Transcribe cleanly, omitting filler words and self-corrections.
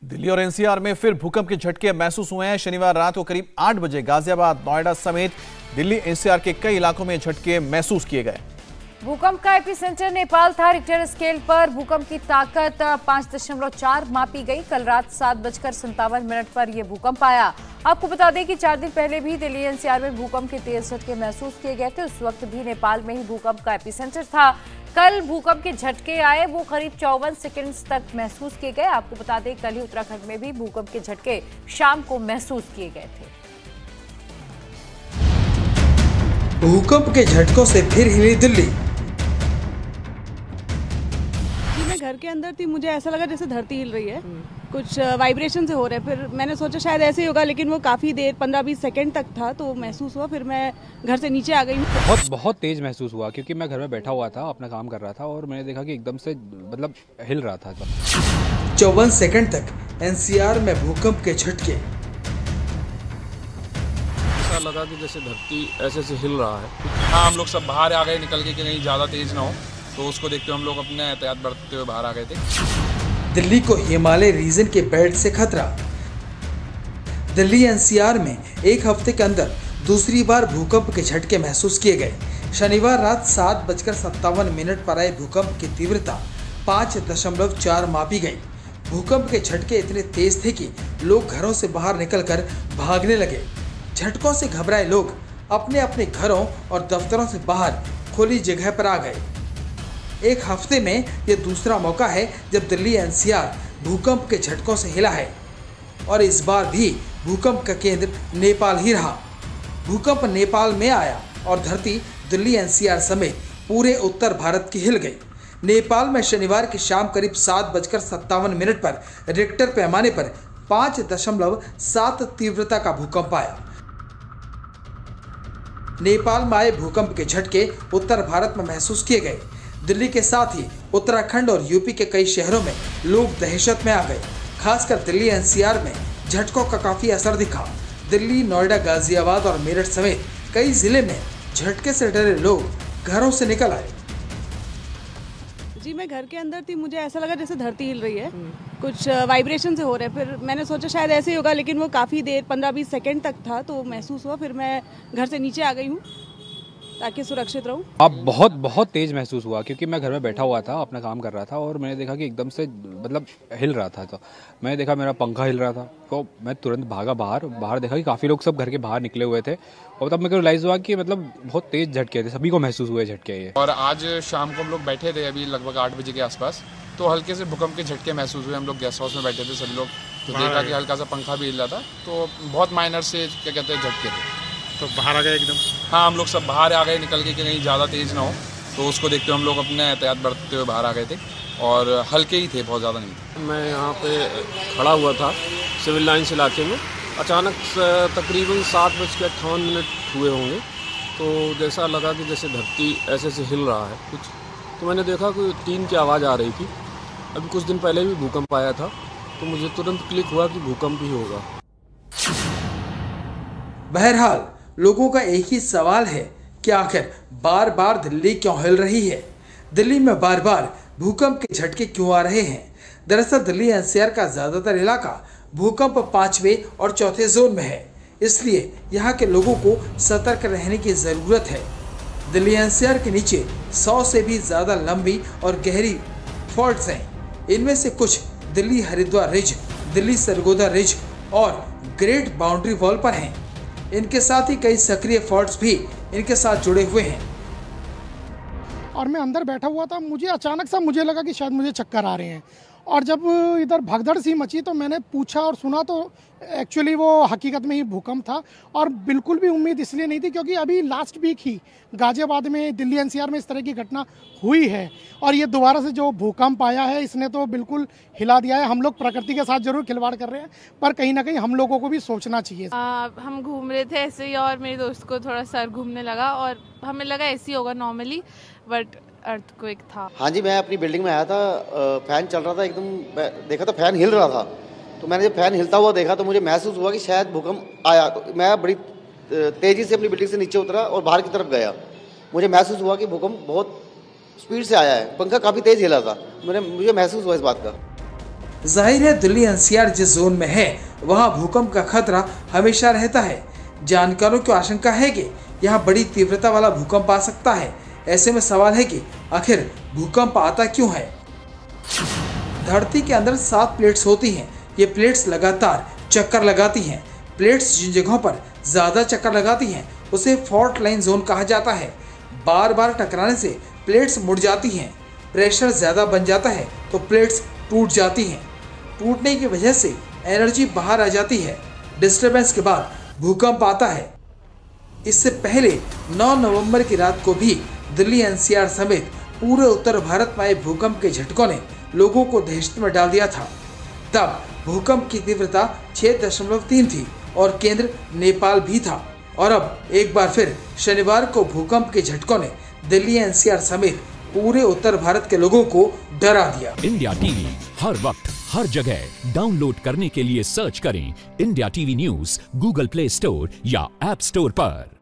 दिल्ली और एनसीआर में फिर भूकंप के झटके महसूस हुए हैं। शनिवार रात को करीब 8 बजे गाजियाबाद, नोएडा समेत दिल्ली एनसीआर के कई इलाकों में झटके महसूस किए गए। भूकंप का एपिसेंटर नेपाल था। रिक्टर स्केल पर भूकंप की ताकत 5.4 मापी गई। कल रात 7:57 पर यह भूकंप आया। आपको बता दें कि 4 दिन पहले भी दिल्ली एनसीआर में भूकंप के तेज झटके महसूस किए गए थे। उस वक्त भी नेपाल में ही भूकंप का एपिसेंटर था। कल भूकंप के झटके आए, वो करीब 54 सेकंड तक महसूस किए गए। आपको बता दें कल ही उत्तराखंड में भी भूकंप के झटके शाम को महसूस किए गए थे। भूकंप के झटकों से फिर हिली दिल्ली। मैं घर के अंदर थी, मुझे ऐसा लगा जैसे धरती हिल रही है, कुछ वाइब्रेशन से हो रहा है। फिर मैंने सोचा शायद ऐसे ही होगा, लेकिन वो काफ़ी देर 15-20 सेकंड तक था तो महसूस हुआ। फिर मैं घर से नीचे आ गई। बहुत तेज महसूस हुआ क्योंकि मैं घर में बैठा हुआ था, अपना काम कर रहा था और मैंने देखा कि एकदम से हिल रहा था। 54 सेकंड तक एनसीआर में भूकंप के झटके। ऐसा लगा कि जैसे धरती ऐसे हिल रहा है। हाँ, हम लोग सब बाहर आ गए निकल के कि नहीं ज़्यादा तेज ना हो, तो उसको देखते हुए हम लोग अपने एहतियात बरतते हुए बाहर आ गए थे। दिल्ली को हिमालय रीजन के बेल्ट से खतरा। दिल्ली एनसीआर में एक हफ्ते के अंदर दूसरी बार भूकंप के झटके महसूस किए गए। शनिवार रात 7:57 पर आए भूकंप की तीव्रता 5.4 मापी गई। भूकंप के झटके इतने तेज थे कि लोग घरों से बाहर निकलकर भागने लगे। झटकों से घबराए लोग अपने अपने घरों और दफ्तरों से बाहर खुली जगह पर आ गए। एक हफ्ते में यह दूसरा मौका है जब दिल्ली एनसीआर भूकंप के झटकों से हिला है और इस बार भी भूकंप का केंद्र नेपाल ही रहा। भूकंप नेपाल में आया और धरती दिल्ली एनसीआर समेत पूरे उत्तर भारत की हिल गई। नेपाल में शनिवार की शाम करीब 7:57 पर रिक्टर पैमाने पर 5.7 तीव्रता का भूकंप आया। नेपाल में आए भूकंप के झटके उत्तर भारत में महसूस किए गए। दिल्ली के साथ ही उत्तराखंड और यूपी के कई शहरों में लोग दहशत में आ गए। खासकर दिल्ली एनसीआर में झटकों का काफी असर दिखा। दिल्ली, नोएडा, गाजियाबाद और मेरठ समेत कई जिले में झटके से डरे लोग घरों से निकल आए। जी, मैं घर के अंदर थी, मुझे ऐसा लगा जैसे धरती हिल रही है, कुछ वाइब्रेशन से हो रहा है। फिर मैंने सोचा शायद ऐसे ही होगा, लेकिन वो काफ़ी देर 15-20 सेकंड तक था तो महसूस हुआ। फिर मैं घर से नीचे आ गई हूँ ताकि सुरक्षित रहूं। अब बहुत तेज महसूस हुआ क्योंकि मैं घर में बैठा हुआ था, अपना काम कर रहा था और मैंने देखा कि एकदम से हिल रहा था। तो मैंने देखा मेरा पंखा हिल रहा था, तो मैं तुरंत भागा बाहर देखा कि काफ़ी लोग सब घर के बाहर निकले हुए थे और तब मेरे को रियलाइज़ हुआ कि बहुत तेज झटके थे, सभी को महसूस हुए झटके ये। और आज शाम को हम लोग बैठे थे अभी लगभग 8 बजे के आसपास, तो हल्के से भूकंप के झटके महसूस हुए। हम लोग गेस्ट हाउस में बैठे थे सभी लोग, तो देखा कि हल्का सा पंखा भी हिल रहा था। तो बहुत माइनर से क्या कहते हैं झटके थे, तो बाहर आ गए एकदम। हाँ, हम लोग सब बाहर आ गए निकल के कि नहीं ज़्यादा तेज ना हो, तो उसको देखते हुए हम लोग अपने एहतियात बरतते हुए बाहर आ गए थे और हल्के ही थे, बहुत ज़्यादा नहीं थे। मैं यहाँ पे खड़ा हुआ था सिविल लाइन्स इलाके में। अचानक तकरीबन 7:58 हुए होंगे, तो जैसा लगा कि जैसे धरती ऐसे हिल रहा है कुछ। तो मैंने देखा कि टीन की आवाज़ आ रही थी। अभी कुछ दिन पहले भी भूकंप आया था, तो मुझे तुरंत क्लिक हुआ कि भूकंप ही होगा। बहरहाल लोगों का एक ही सवाल है कि आखिर बार बार दिल्ली क्यों हिल रही है? दिल्ली में बार बार भूकंप के झटके क्यों आ रहे हैं? दरअसल दिल्ली एनसीआर का ज्यादातर इलाका भूकंप 5वें और 4थे जोन में है, इसलिए यहाँ के लोगों को सतर्क रहने की जरूरत है। दिल्ली एनसीआर के नीचे 100 से भी ज्यादा लंबी और गहरी फॉल्ट्स हैं। इनमें से कुछ दिल्ली हरिद्वार रिज, दिल्ली सरगोदा रिज और ग्रेट बाउंड्री वॉल पर हैं। इनके साथ ही कई सक्रिय फॉल्ट्स भी इनके साथ जुड़े हुए हैं। और मैं अंदर बैठा हुआ था, मुझे अचानक सा लगा कि शायद मुझे चक्कर आ रहे हैं। और जब इधर भगदड़ सी मची तो मैंने पूछा और सुना, तो एक्चुअली वो हकीकत में ही भूकंप था। और बिल्कुल भी उम्मीद इसलिए नहीं थी क्योंकि अभी लास्ट वीक ही गाजियाबाद में, दिल्ली एनसीआर में इस तरह की घटना हुई है और ये दोबारा से जो भूकंप आया है इसने तो बिल्कुल हिला दिया है। हम लोग प्रकृति के साथ जरूर खिलवाड़ कर रहे हैं, पर कहीं ना कहीं हम लोगों को भी सोचना चाहिए। हम घूम रहे थे ऐसे ही और मेरे दोस्त को थोड़ा सर घूमने लगा और हमें लगा ऐसे ही होगा नॉर्मली, बट अर्थक्वेक था। हाँ जी, मैं अपनी बिल्डिंग में आया था, फैन चल रहा था, एकदम देखा तो फैन हिल रहा था। तो मैंने जब फैन हिलता हुआ देखा तो मुझे महसूस हुआ कि शायद भूकंप आया। तो मैं बड़ी तेज़ी से अपनी बिल्डिंग से नीचे उतरा और बाहर की तरफ गया। मुझे महसूस हुआ कि भूकंप बहुत स्पीड से आया है। पंखा काफ़ी तेज़ हिला था, मुझे महसूस हुआ इस बात का। जाहिर है दिल्ली एनसीआर जिस जोन में है वहां भूकंप का खतरा हमेशा रहता है। जानकारों को आशंका है कि यहां बड़ी तीव्रता वाला भूकंप आ सकता है। ऐसे में सवाल है कि आखिर भूकंप आता क्यों है। धरती के अंदर 7 प्लेट्स होती हैं। ये प्लेट्स लगातार चक्कर लगाती हैं। प्लेट्स जिन जगहों पर ज्यादा चक्कर लगाती हैं उसे फॉल्ट लाइन जोन कहा जाता है। बार बार टकराने से प्लेट्स मुड़ जाती हैं। प्रेशर ज्यादा बन जाता है तो प्लेट्स टूट जाती हैं। टूटने की वजह से एनर्जी बाहर आ जाती है। डिस्टरबेंस के बाद भूकंप आता है। इससे पहले 9 नवंबर की रात को भी दिल्ली एनसीआर समेत पूरे उत्तर भारत में आए भूकंप के झटकों ने लोगों को दहशत में डाल दिया था। तब भूकंप की तीव्रता 6.3 थी और केंद्र नेपाल भी था। और अब एक बार फिर शनिवार को भूकंप के झटकों ने दिल्ली एनसीआर समेत पूरे उत्तर भारत के लोगों को डरा दिया। इंडिया टीवी हर वक्त हर जगह डाउनलोड करने के लिए सर्च करें India TV news Google play store या ऐप स्टोर पर।